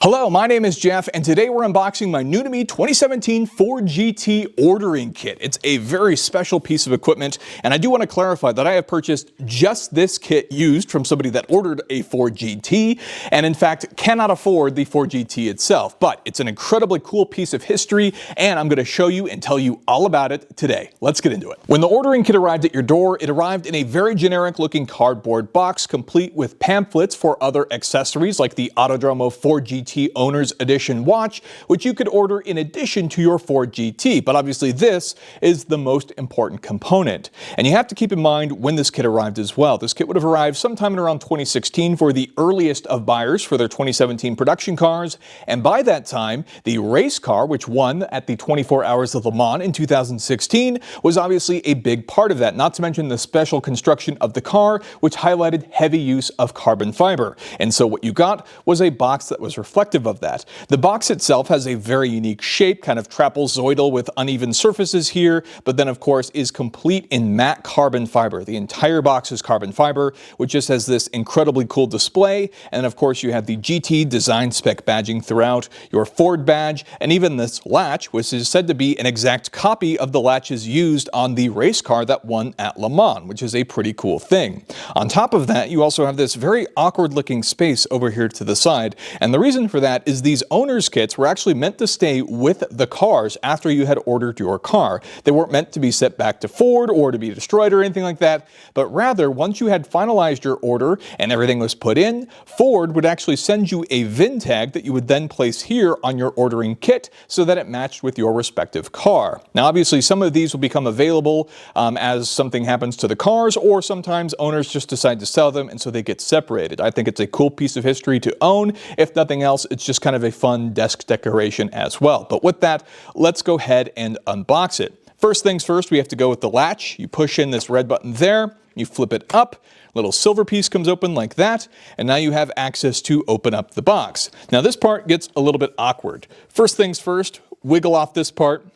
Hello, my name is Jeff, and today we're unboxing my new to me 2017 Ford GT ordering kit. It's a very special piece of equipment, and I do want to clarify that I have purchased just this kit used from somebody that ordered a Ford GT, and in fact cannot afford the Ford GT itself. But it's an incredibly cool piece of history, and I'm going to show you and tell you all about it today. Let's get into it. When the ordering kit arrived at your door, it arrived in a very generic looking cardboard box, complete with pamphlets for other accessories like the Autodromo Ford GT Owner's Edition watch, which you could order in addition to your Ford GT. But obviously this is the most important component. And you have to keep in mind when this kit arrived as well. This kit would have arrived sometime in around 2016 for the earliest of buyers for their 2017 production cars. And by that time, the race car, which won at the 24 Hours of Le Mans in 2016, was obviously a big part of that. Not to mention the special construction of the car, which highlighted heavy use of carbon fiber. And so what you got was a box that was reflective of that. The box itself has a very unique shape, kind of trapezoidal with uneven surfaces here, but then of course is complete in matte carbon fiber. The entire box is carbon fiber, which just has this incredibly cool display. And of course you have the GT design spec badging throughout, your Ford badge, and even this latch, which is said to be an exact copy of the latches used on the race car that won at Le Mans, which is a pretty cool thing. On top of that, you also have this very awkward looking space over here to the side. And the reason for that is these owner's kits were actually meant to stay with the cars after you had ordered your car. They weren't meant to be sent back to Ford or to be destroyed or anything like that, but rather once you had finalized your order and everything was put in, Ford would actually send you a VIN tag that you would then place here on your ordering kit so that it matched with your respective car. Now obviously some of these will become available as something happens to the cars, or sometimes owners just decide to sell them and so they get separated. I think it's a cool piece of history to own. If nothing else, it's just kind of a fun desk decoration as well. But with that, let's go ahead and unbox it. First things first, we have to go with the latch. You push in this red button there, you flip it up, little silver piece comes open like that, and now you have access to open up the box. Now this part gets a little bit awkward. First things first, wiggle off this part.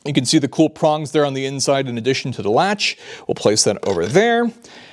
You can see the cool prongs there on the inside in addition to the latch. We'll place that over there.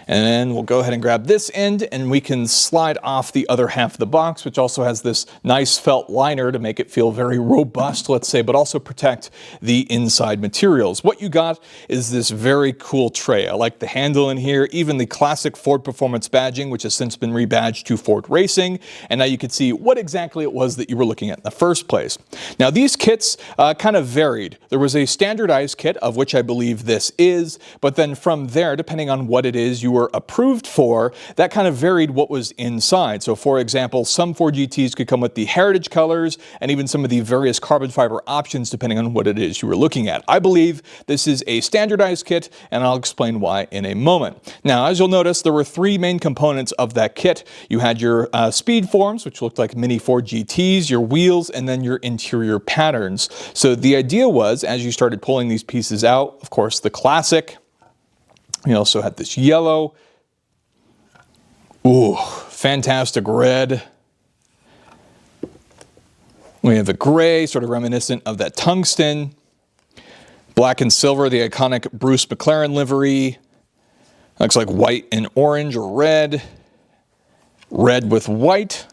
And then we'll go ahead and grab this end and we can slide off the other half of the box, which also has this nice felt liner to make it feel very robust, let's say, but also protect the inside materials. What you got is this very cool tray. I like the handle in here, even the classic Ford Performance badging, which has since been rebadged to Ford Racing. And now you can see what exactly it was that you were looking at in the first place. Now these kits kind of varied. There was a standardized kit, of which I believe this is, but then from there, depending on what it is you were approved for, that kind of varied what was inside. So for example, some Ford GTs could come with the heritage colors and even some of the various carbon fiber options depending on what it is you were looking at. I believe this is a standardized kit, and I'll explain why in a moment. Now, as you'll notice, there were three main components of that kit. You had your speed forms, which looked like mini Ford GTs, your wheels, and then your interior patterns. So the idea was, as you started pulling these pieces out, of course, the classic. We also had this yellow. Ooh, fantastic red. We have the gray, sort of reminiscent of that tungsten. Black and silver, the iconic Bruce McLaren livery. Looks like white and orange or red. Red with white.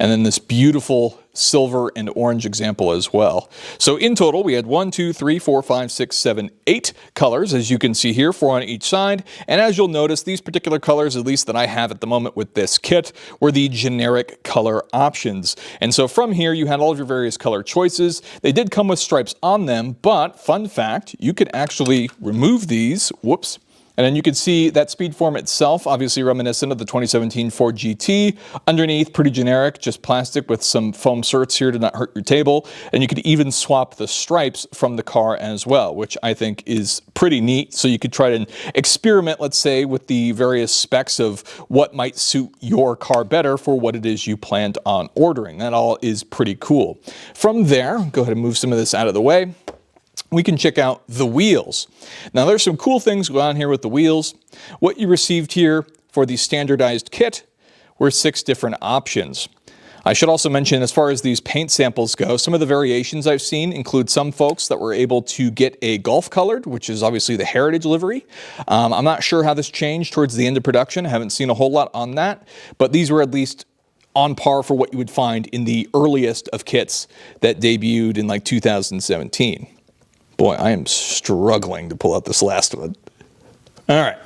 And then this beautiful silver and orange example as well. So in total, we had 1, 2, 3, 4, 5, 6, 7, 8 colors, as you can see here, 4 on each side. And as you'll notice, these particular colors, at least that I have at the moment with this kit, were the generic color options. And so from here, you had all of your various color choices. They did come with stripes on them, but fun fact, you could actually remove these, whoops, and then you can see that speed form itself, obviously reminiscent of the 2017 Ford GT. Underneath, pretty generic, just plastic with some foam certs here to not hurt your table. And you could even swap the stripes from the car as well, which I think is pretty neat. So you could try to experiment, let's say, with the various specs of what might suit your car better for what it is you planned on ordering. That all is pretty cool. From there, go ahead and move some of this out of the way. We can check out the wheels. Now there's some cool things going on here with the wheels. What you received here for the standardized kit were 6 different options. I should also mention, as far as these paint samples go, some of the variations I've seen include some folks that were able to get a Gulf colored, which is obviously the heritage livery. I'm not sure how this changed towards the end of production. I haven't seen a whole lot on that, but these were at least on par for what you would find in the earliest of kits that debuted in like 2017. Boy, I am struggling to pull out this last one. All right.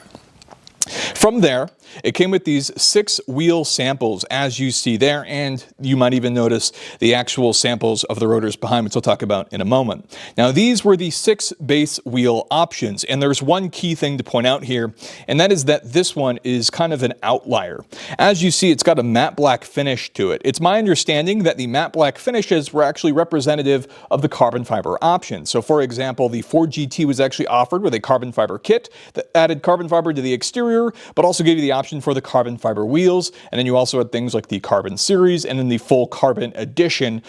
From there, it came with these 6 wheel samples, as you see there, and you might even notice the actual samples of the rotors behind, which I'll talk about in a moment. Now, these were the 6 base wheel options, and there's one key thing to point out here, and that is that this one is kind of an outlier. As you see, it's got a matte black finish to it. It's my understanding that the matte black finishes were actually representative of the carbon fiber option. So, for example, the Ford GT was actually offered with a carbon fiber kit that added carbon fiber to the exterior, but also gave you the option for the carbon fiber wheels, and then you also had things like the carbon series and then the full carbon edition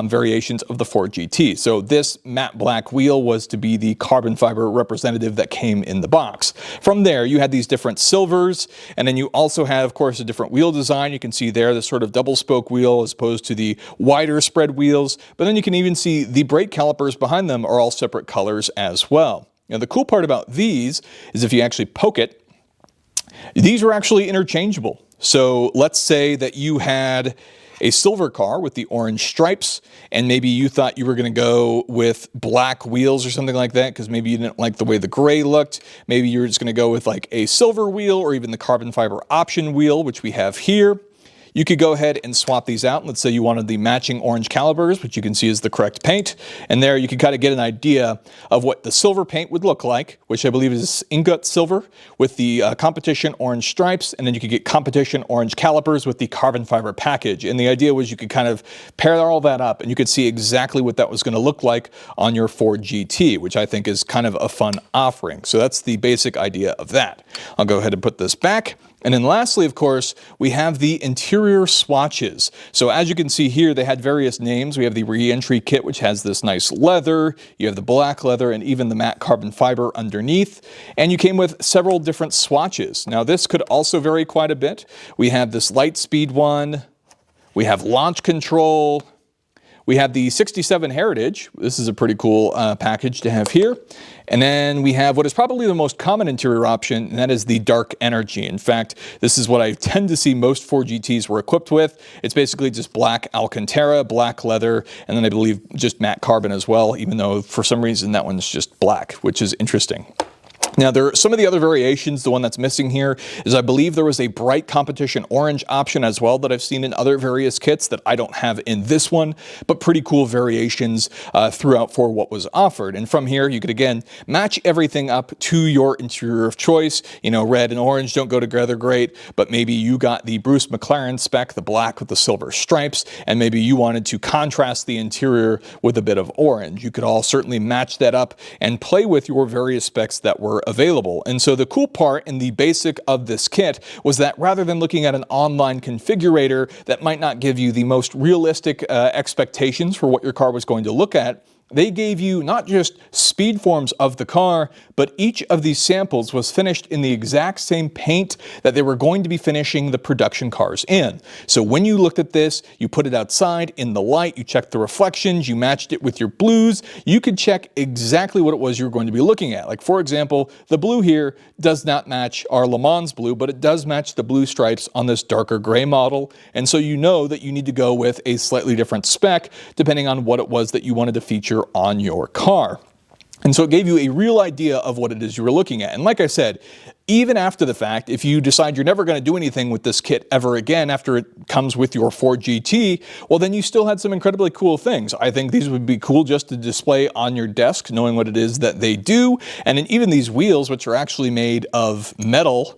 variations of the Ford GT. So this matte black wheel was to be the carbon fiber representative that came in the box. From there, you had these different silvers, and then you also had, of course, a different wheel design. You can see there the sort of double spoke wheel as opposed to the wider spread wheels, but then you can even see the brake calipers behind them are all separate colors as well. Now, the cool part about these is if you actually poke it, these were actually interchangeable. So let's say that you had a silver car with the orange stripes, and maybe you thought you were going to go with black wheels or something like that because maybe you didn't like the way the gray looked. Maybe you're just going to go with like a silver wheel or even the carbon fiber option wheel, which we have here. You could go ahead and swap these out. Let's say you wanted the matching orange calipers, which you can see is the correct paint. And there you can kind of get an idea of what the silver paint would look like, which I believe is ingot silver with the competition orange stripes. And then you could get competition orange calipers with the carbon fiber package. And the idea was you could kind of pair all that up and you could see exactly what that was going to look like on your Ford GT, which I think is kind of a fun offering. So that's the basic idea of that. I'll go ahead and put this back. And then lastly, of course, we have the interior swatches. So as you can see here, they had various names. We have the re-entry kit, which has this nice leather. You have the black leather and even the matte carbon fiber underneath. And you came with several different swatches. Now, this could also vary quite a bit. We have this light speed one. We have launch control. We have the 67 Heritage. This is a pretty cool package to have here. And then we have what is probably the most common interior option, and that is the dark energy. In fact, this is what I tend to see most Ford GTs were equipped with. It's basically just black alcantara, black leather, and then I believe just matte carbon as well, even though for some reason that one's just black, which is interesting. Now, there are some of the other variations. The one that's missing here is I believe there was a bright competition orange option as well that I've seen in other various kits that I don't have in this one, but pretty cool variations throughout for what was offered. And from here, you could, again, match everything up to your interior of choice. You know, red and orange don't go together great, but maybe you got the Bruce McLaren spec, the black with the silver stripes, and maybe you wanted to contrast the interior with a bit of orange. You could all certainly match that up and play with your various specs that were available. And so the cool part in the basic of this kit was that rather than looking at an online configurator that might not give you the most realistic expectations for what your car was going to look at, they gave you not just speed forms of the car, but each of these samples was finished in the exact same paint that they were going to be finishing the production cars in. So when you looked at this, you put it outside in the light, you checked the reflections, you matched it with your blues, you could check exactly what it was you were going to be looking at. Like, for example, the blue here does not match our Le Mans blue, but it does match the blue stripes on this darker gray model. And so you know that you need to go with a slightly different spec depending on what it was that you wanted to feature on your car. And so it gave you a real idea of what it is you were looking at. And like I said, even after the fact, if you decide you're never going to do anything with this kit ever again after it comes with your Ford GT, well, then you still had some incredibly cool things. I think these would be cool just to display on your desk, knowing what it is that they do. And then even these wheels, which are actually made of metal,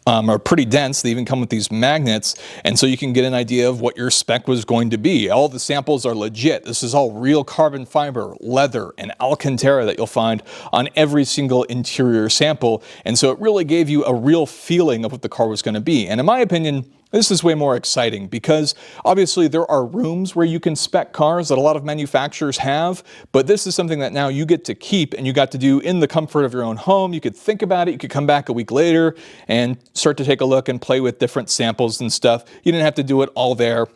are pretty dense. They even come with these magnets, and so you can get an idea of what your spec was going to be. All the samples are legit. This is all real carbon fiber, leather, and alcantara that you'll find on every single interior sample, and so it really gave you a real feeling of what the car was going to be. And in my opinion, this is way more exciting because obviously there are rooms where you can spec cars that a lot of manufacturers have, but this is something that now you get to keep and you got to do in the comfort of your own home. You could think about it. You could come back a week later and start to take a look and play with different samples and stuff. You didn't have to do it all there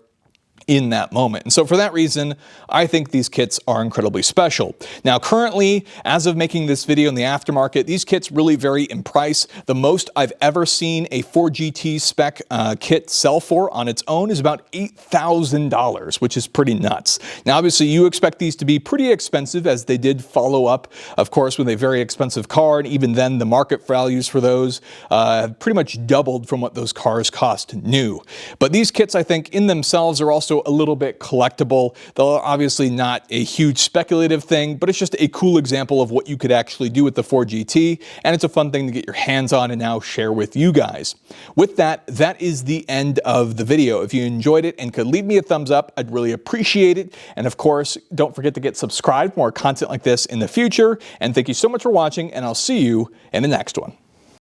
in that moment. And so for that reason, I think these kits are incredibly special. Now, currently, as of making this video in the aftermarket, these kits really vary in price. The most I've ever seen a 4GT spec kit sell for on its own is about $8,000, which is pretty nuts. Now, obviously, you expect these to be pretty expensive, as they did follow up, of course, with a very expensive car, and even then, the market values for those have pretty much doubled from what those cars cost new. But these kits, I think, in themselves are also a little bit collectible. They're obviously not a huge speculative thing, but it's just a cool example of what you could actually do with the 4GT, and it's a fun thing to get your hands on and now share with you guys. With that, that is the end of the video. If you enjoyed it and could leave me a thumbs up, I'd really appreciate it. And of course, don't forget to get subscribed for more content like this in the future. And thank you so much for watching, and I'll see you in the next one.